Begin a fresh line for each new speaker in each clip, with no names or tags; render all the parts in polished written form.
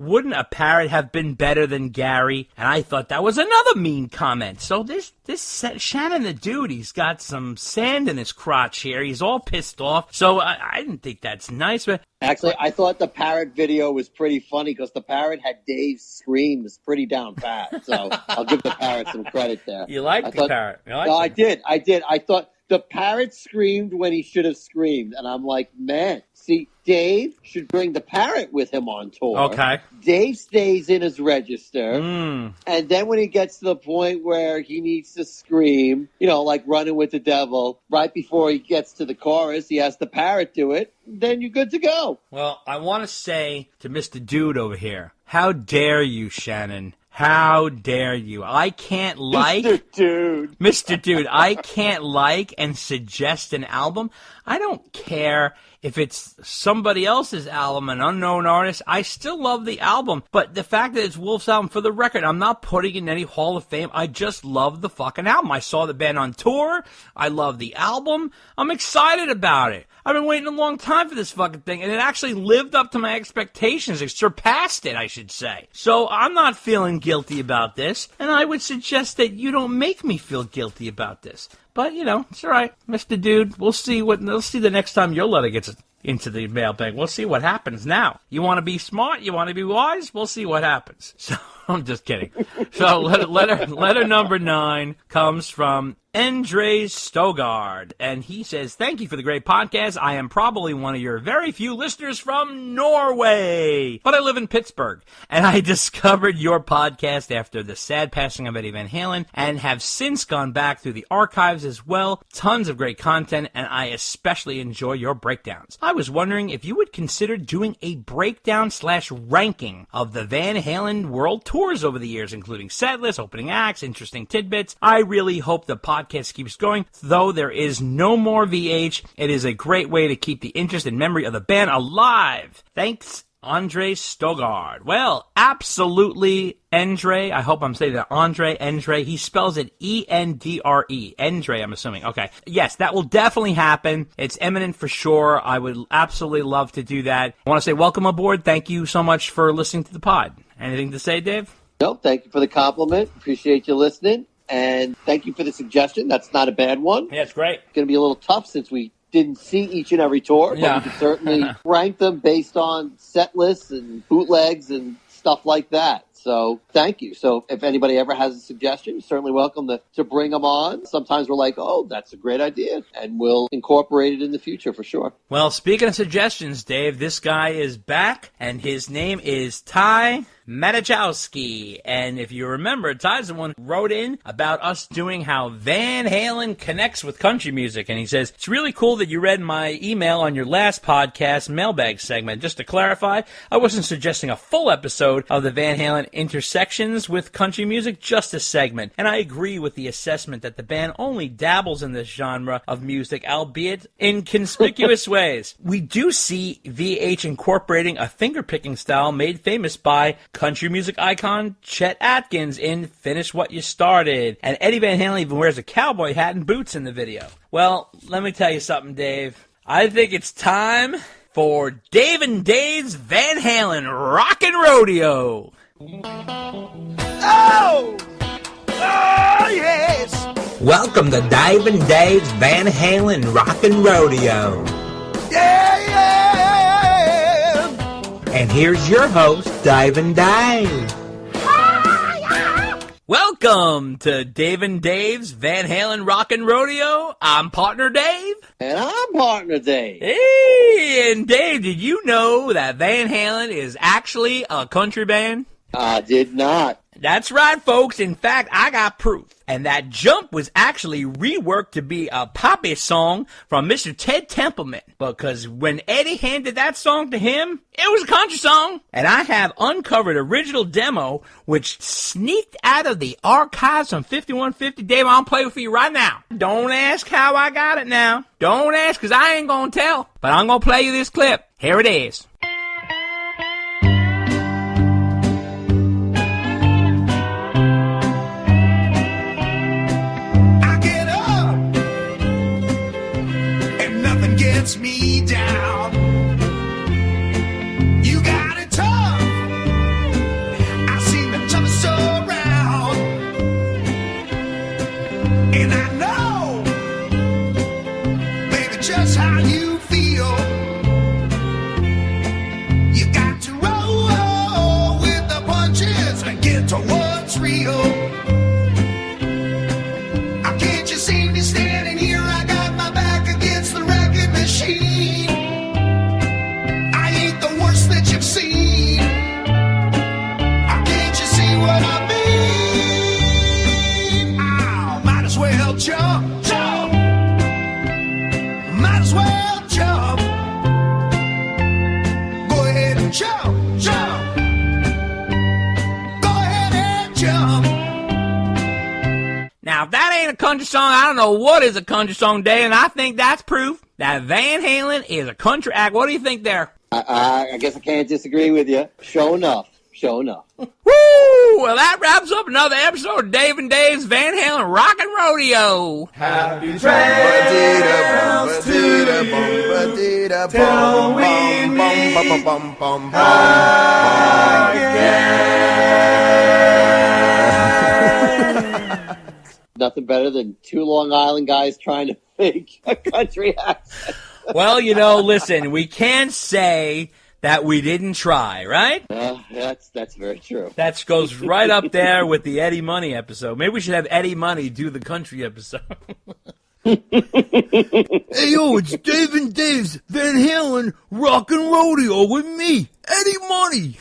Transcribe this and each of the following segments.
Wouldn't a parrot have been better than Gary? And I thought that was another mean comment. So this Shannon the dude, he's got some sand in his crotch here. He's all pissed off. So I didn't think that's nice. But
actually, I thought the parrot video was pretty funny because the parrot had Dave's screams pretty down pat. So I'll give the parrot some credit there.
You liked the parrot?
I did. I thought the parrot screamed when he should have screamed. And I'm like, man, see, Dave should bring the parrot with him on tour.
Okay.
Dave stays in his register. And then when he gets to the point where he needs to scream, like Running with the Devil, right before he gets to the chorus, he has the parrot do it. Then you're good to go.
Well, I want to say to Mr. Dude over here, how dare you, Shannon? How dare you? I can't like... Mr. Dude, I can't like and suggest an album. I don't care if it's somebody else's album, an unknown artist. I still love the album. But the fact that it's Wolf's album, for the record, I'm not putting in any Hall of Fame. I just love the fucking album. I saw the band on tour. I love the album. I'm excited about it. I've been waiting a long time for this fucking thing, and it actually lived up to my expectations. It surpassed it, I should say. So I'm not feeling guilty about this, and I would suggest that you don't make me feel guilty about this. But, it's all right, Mr. Dude. We'll see the next time your letter gets into the mailbag. We'll see what happens now. You want to be smart? You want to be wise? We'll see what happens. So, I'm just kidding. So, letter number 9 comes from Andres Stogard, and he says, thank you for the great podcast. I am probably one of your very few listeners from Norway, but I live in Pittsburgh, and I discovered your podcast after the sad passing of Eddie Van Halen, and have since gone back through the archives as well. Tons of great content, and I especially enjoy your breakdowns. I was wondering if you would consider doing a breakdown/ranking of the Van Halen world tours over the years, including setlist, opening acts, interesting tidbits. I really hope the podcast keeps going, though there is no more VH. It is a great way to keep the interest and memory of the band alive. Thanks, Andre Stogard. Well, absolutely, Andre. I hope I'm saying that. Andre. He spells it E-N-D-R-E. Andre, I'm assuming. Okay. Yes, that will definitely happen. It's imminent for sure. I would absolutely love to do that. I want to say welcome aboard. Thank you so much for listening to the pod. Anything to say, Dave?
No, thank you for the compliment. Appreciate you listening. And thank you for the suggestion. That's not a bad one.
Yeah, it's great.
It's going to be a little tough since we didn't see each and every tour, but we can certainly rank them based on set lists and bootlegs and stuff like that. So thank you. So if anybody ever has a suggestion, you're certainly welcome to bring them on. Sometimes we're like, oh, that's a great idea, and we'll incorporate it in the future for sure.
Well, speaking of suggestions, Dave, this guy is back, and his name is Ty Matajowski. And if you remember, Ty's the one who wrote in about us doing how Van Halen connects with country music. And he says, it's really cool that you read my email on your last podcast mailbag segment. Just to clarify, I wasn't suggesting a full episode of the Van Halen intersections with country music, just a segment. And I agree with the assessment that the band only dabbles in this genre of music, albeit in conspicuous ways. We do see VH incorporating a finger-picking style made famous by country music icon Chet Atkins in Finish What You Started. And Eddie Van Halen even wears a cowboy hat and boots in the video. Well, let me tell you something, Dave. I think it's time for Dave and Dave's Van Halen Rockin' Rodeo.
Oh! Oh, yes!
Welcome to Dave and Dave's Van Halen Rockin' Rodeo.
Yeah, yeah!
And here's your host, Dave and Dave.
Welcome to Dave and Dave's Van Halen Rockin' Rodeo. I'm partner Dave.
And I'm partner Dave.
Hey, and Dave, did you know that Van Halen is actually a country band?
I did not.
That's right, folks. In fact, I got proof. And that jump was actually reworked to be a poppy song from Mr. Ted Templeman. Because when Eddie handed that song to him, it was a country song. And I have uncovered original demo, which sneaked out of the archives from 5150. Dave, I'll play it for you right now. Don't ask how I got it now. Don't ask, because I ain't going to tell. But I'm going to play you this clip. Here it is.
Gets me down. You got it tough, it's real. Can't you see me standing here? I got my back against the record machine. I ain't the worst that you've seen. Can't you see what I mean? Oh, might as well jump, jump. Might as well jump. Go ahead and jump, jump. Go ahead and jump.
Now, if that ain't a country song, I don't know what is a country song, Dave, and I think that's proof that Van Halen is a country act. What do you think there?
I guess I can't disagree with you. Show enough. Show enough.
Woo! Well, that wraps up another episode of Dave and Dave's Van Halen Rockin' Rodeo.
Happy trails to you till we meet again.
Nothing better than two Long Island guys trying to make a country accent.
Well, listen, we can't say that we didn't try, right?
That's very true.
That goes right up there with the Eddie Money episode. Maybe we should have Eddie Money do the country episode.
Hey, yo, it's Dave and Dave's Van Halen Rockin' Rodeo with me, Eddie Money.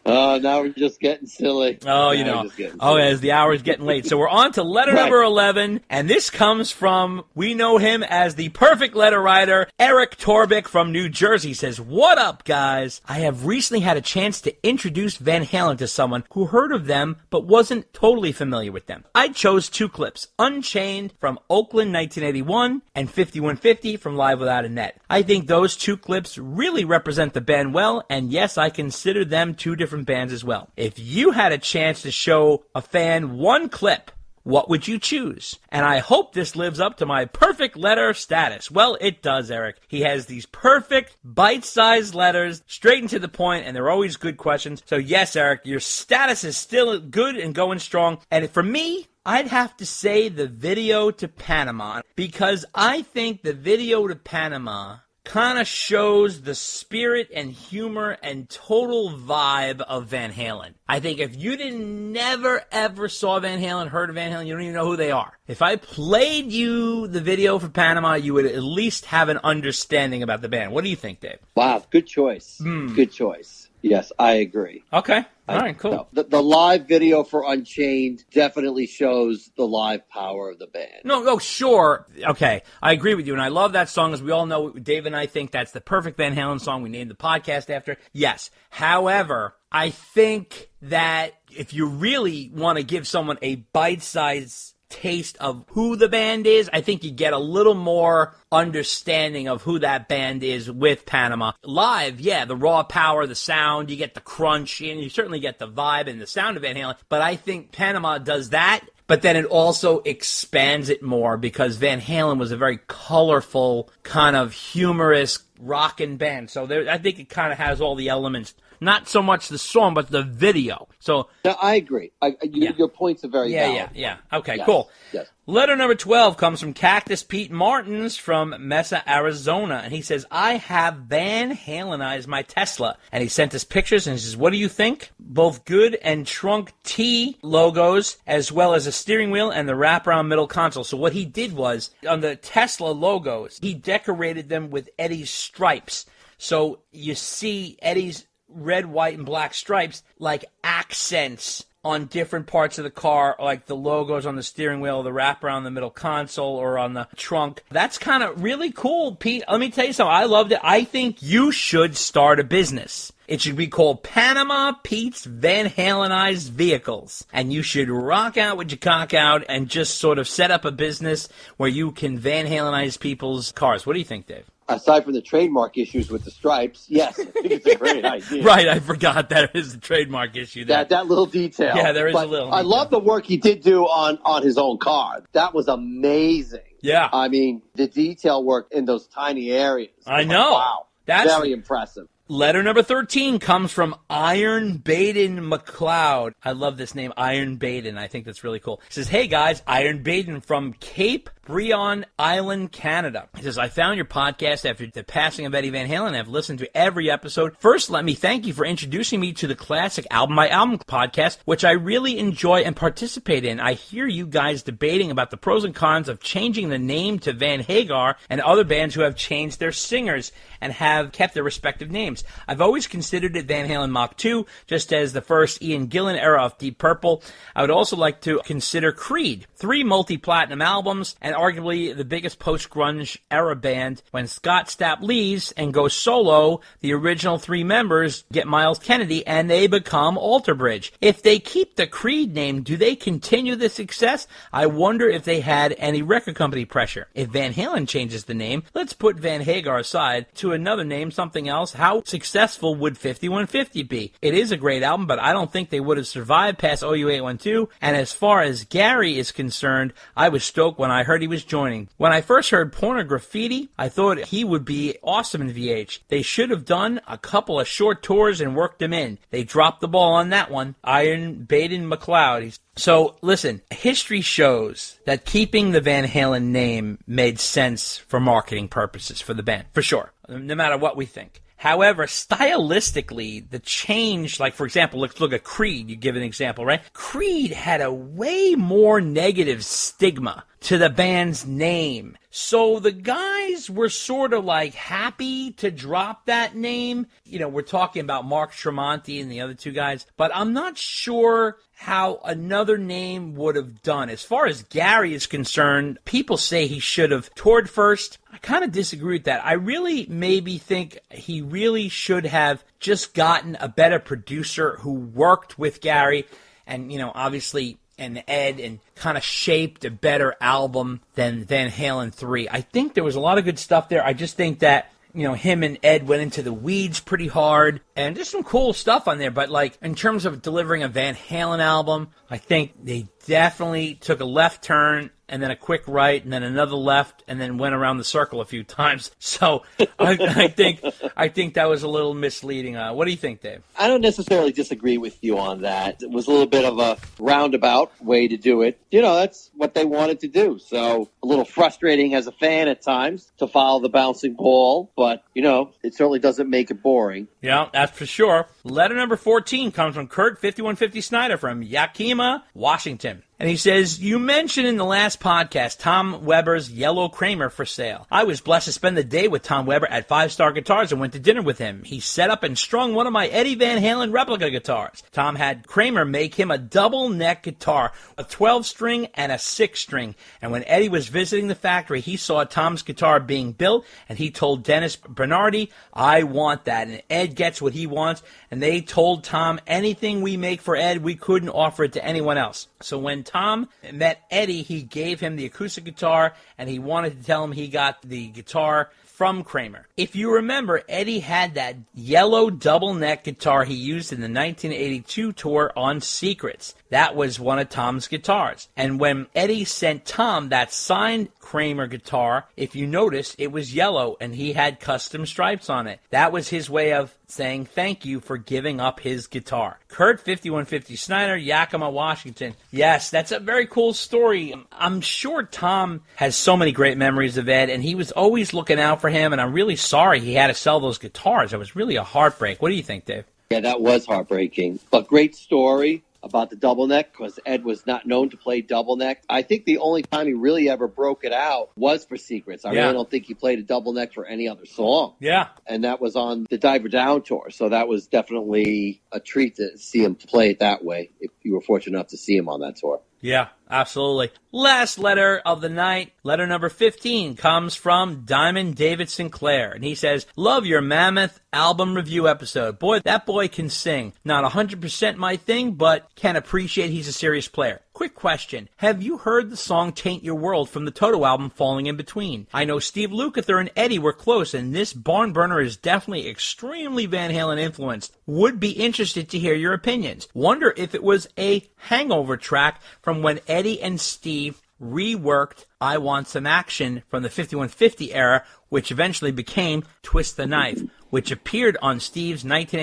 Now we're just getting silly.
As the hour's getting late. So we're on to letter number 11, and this comes from, we know him as the perfect letter writer, Eric Torbick from New Jersey. He says, "What up, guys? I have recently had a chance to introduce Van Halen to someone who heard of them but wasn't totally familiar with them. I chose two clips, Unchained from Oakland 1981 and 5150 from Live Without a Net. I think those two clips really represent the band well, and yes, I consider them two different bands as well. If you had a chance to show a fan one clip, what would you choose? And I hope this lives up to my perfect letter status." Well, it does, Eric. He has these perfect, bite-sized letters, straight and to the point, and they're always good questions. So yes, Eric, your status is still good and going strong. And for me, I'd have to say the video to Panama, because I think the video to Panama kind of shows the spirit and humor and total vibe of Van Halen. I think if you never ever saw Van Halen, heard of Van Halen, you don't even know who they are. If I played you the video for Panama, you would at least have an understanding about the band. What do you think, Dave?
Wow, good choice. Good choice. Yes, I agree.
Okay. All right, cool.
No, the live video for Unchained definitely shows the live power of the band.
No, sure. Okay, I agree with you, and I love that song. As we all know, Dave and I think that's the perfect Van Halen song. We named the podcast after. Yes. However, I think that if you really want to give someone a bite-sized taste of who the band is, I think you get a little more understanding of who that band is with Panama. Live, yeah, the raw power, the sound, you get the crunch, and you certainly get the vibe and the sound of Van Halen, but I think Panama does that, but then it also expands it more because Van Halen was a very colorful, kind of humorous, rockin' band. So I think it kind of has all the elements. Not so much the song, but the video. So
no, I agree. Your points are very valid.
Yeah. Okay,
yes,
cool.
Yes.
Letter number 12 comes from Cactus Pete Martins from Mesa, Arizona. And he says, "I have Van Halenized my Tesla." And he sent us pictures and he says, "What do you think? Both good and trunk T logos, as well as a steering wheel and the wraparound middle console." So what he did was, on the Tesla logos, he decorated them with Eddie's stripes. So you see Eddie's red, white, and black stripes like accents on different parts of the car, like the logos on the steering wheel, the wraparound on the middle console, or on the trunk. That's kind of really cool, Pete. Let me tell you something. I loved it. I think you should start a business. It should be called Panama Pete's Van Halenized Vehicles. And you should rock out with your cock out and just sort of set up a business where you can Van Halenize people's cars. What do you think, Dave?
Aside from the trademark issues with the stripes, yes, I think it's a great idea.
Right, I forgot that is a trademark issue there.
That little detail.
Yeah, there is a little.
I love the work he did do on his own car. That was amazing.
Yeah.
I mean, the detail work in those tiny areas.
I know.
Wow. That's very impressive.
Letter number 13 comes from Iron Baden McLeod. I love this name, Iron Baden. I think that's really cool. It says, "Hey guys, Iron Baden from Cape Breon Island, Canada. He says, I found your podcast after the passing of Eddie Van Halen and have listened to every episode. First, let me thank you for introducing me to the classic Album by Album podcast, which I really enjoy and participate in. I hear you guys debating about the pros and cons of changing the name to Van Hagar and other bands who have changed their singers and have kept their respective names. I've always considered it Van Halen Mach 2, just as the first Ian Gillan era of Deep Purple. I would also like to consider Creed, 3 multi-platinum albums, and arguably the biggest post-grunge era band. When Scott Stapp leaves and goes solo, the original 3 members get Miles Kennedy and they become Alter Bridge. If they keep the Creed name, do they continue the success? I wonder if they had any record company pressure. If Van Halen changes the name, let's put Van Hagar aside, to another name, something else. How successful would 5150 be? It is a great album, but I don't think they would have survived past OU812. And as far as Gary is concerned, I was stoked when I heard he was joining. When I first heard Porno Graffiti, I thought he would be awesome in VH. They should have done a couple of short tours and worked him in. They dropped the ball on that one. Iron Baden McLeod. So, listen, history shows that keeping the Van Halen name made sense for marketing purposes for the band, for sure, no matter what we think. However, stylistically, the change, like, for example, let's look at Creed. You give an example, right? Creed had a way more negative stigma to the band's name. So the guys were sort of like happy to drop that name. You know, we're talking about Mark Tremonti and the other 2 guys, but I'm not sure how another name would have done. As far as Gary is concerned, people say he should have toured first. I kind of disagree with that. I really maybe think he really should have just gotten a better producer who worked with Gary and, you know, obviously, and Ed, and kind of shaped a better album than Van Halen 3. I think there was a lot of good stuff there. I just think that, you know, him and Ed went into the weeds pretty hard, and just some cool stuff on there. But, like, in terms of delivering a Van Halen album, I think they definitely took a left turn and then a quick right and then another left and then went around the circle a few times. So I think that was a little misleading. What do you think, Dave?
I don't necessarily disagree with you on that. It was a little bit of a roundabout way to do it. You know, that's what they wanted to do. So a little frustrating as a fan at times to follow the bouncing ball, but, you know, it certainly doesn't make it boring.
Yeah, that's for sure. Letter number 14 comes from Kurt 5150 Snyder from Yakima, Washington. And he says, you mentioned in the last podcast Tom Weber's Yellow Kramer for sale. I was blessed to spend the day with Tom Weber at 5 Star Guitars and went to dinner with him. He set up and strung one of my Eddie Van Halen replica guitars. Tom had Kramer make him a double neck guitar, a 12-string and a 6-string. And when Eddie was visiting the factory, he saw Tom's guitar being built, and he told Dennis Bernardi, I want that. And Ed gets what he wants. And they told Tom, anything we make for Ed, we couldn't offer it to anyone else. So when Tom met Eddie, he gave him the acoustic guitar, and he wanted to tell him he got the guitar from Kramer. If you remember, Eddie had that yellow double neck guitar he used in the 1982 tour on Secrets. That was one of Tom's guitars. And when Eddie sent Tom that signed Kramer guitar, if you notice, it was yellow and he had custom stripes on it. That was his way of saying thank you for giving up his guitar. Kurt 5150 Snyder, Yakima, Washington. Yes, that's a very cool story. I'm sure Tom has so many great memories of Ed, and he was always looking out for him, and I'm really sorry he had to sell those guitars. It was really a heartbreak. What do you think, Dave?
Yeah, that was heartbreaking. But great story about the double neck, because Ed was not known to play double neck. I think the only time he really ever broke it out was for Secrets. I really don't think he played a double neck for any other song.
Yeah.
And that was on the Diver Down tour. So that was definitely a treat to see him play it that way, if you were fortunate enough to see him on that tour.
Yeah, absolutely. Last letter of the night, letter number 15, comes from Diamond David Sinclair. And he says, love your Mammoth album review episode. Boy, that boy can sing. Not 100% my thing, but can appreciate he's a serious player. Quick question. Have you heard the song Taint Your World from the Toto album Falling in Between? I know Steve Lukather and Eddie were close, and this barn burner is definitely extremely Van Halen influenced. Would be interested to hear your opinions. Wonder if it was a hangover track from when Eddie and Steve reworked I Want Some Action from the 5150 era, which eventually became Twist the Knife, which appeared on Steve's 1980